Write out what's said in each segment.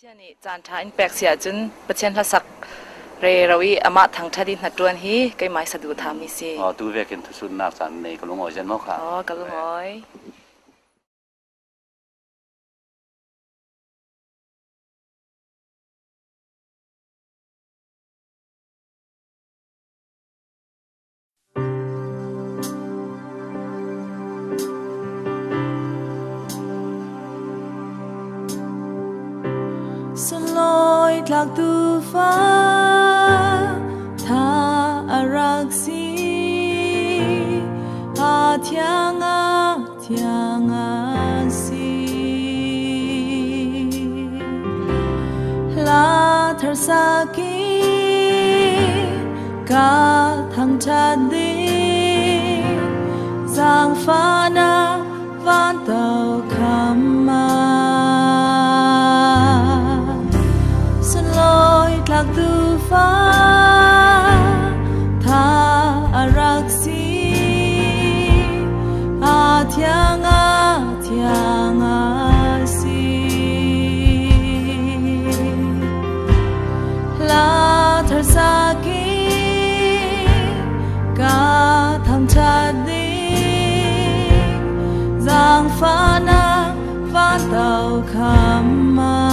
Siani chanta in peksia chun pachen lasak re rawi ama thang thadin hatuan hi kai mai sadu thami si tu vekin thusun nak chan nei kalungoi jen mo kha kalungoi lạc tu phá tha arak si a thiang a si la thar sa ki ka thang chan di giang pha na van tàu khama lạc tu phá tha arak si a thiang a si la thar sa ki ka tham cha đi giang pha na van tàu khama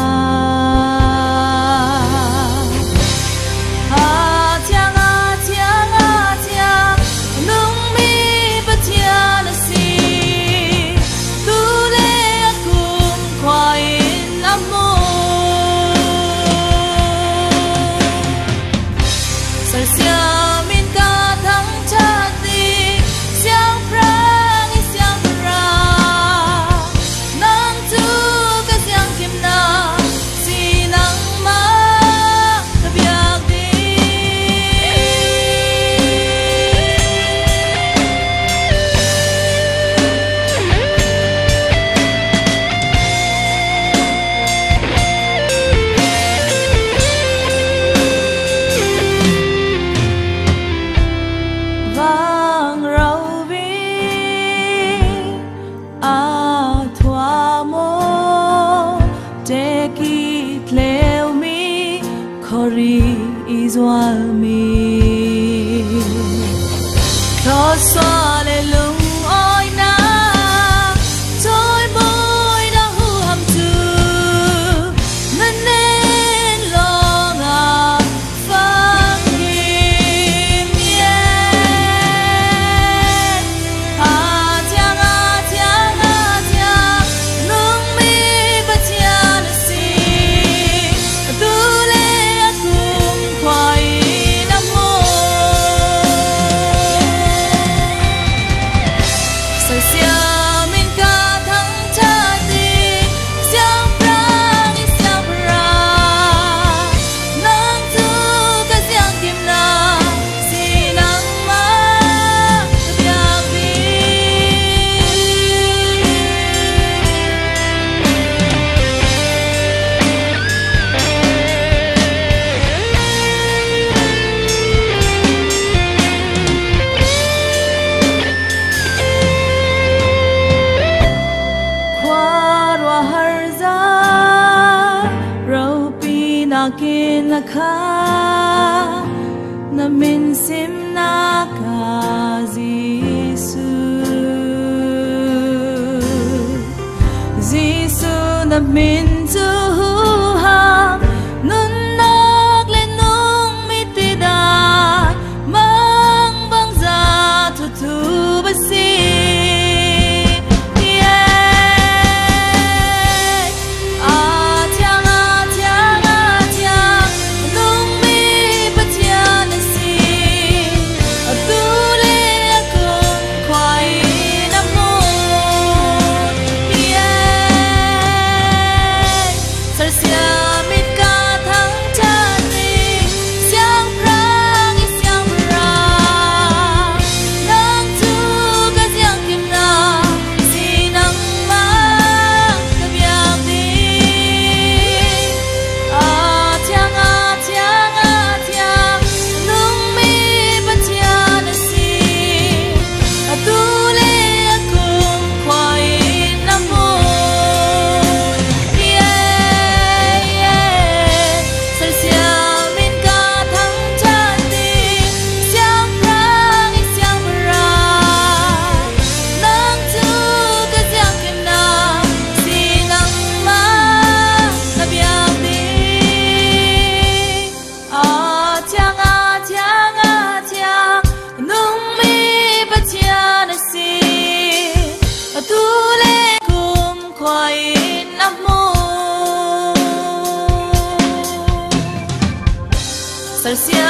sal sia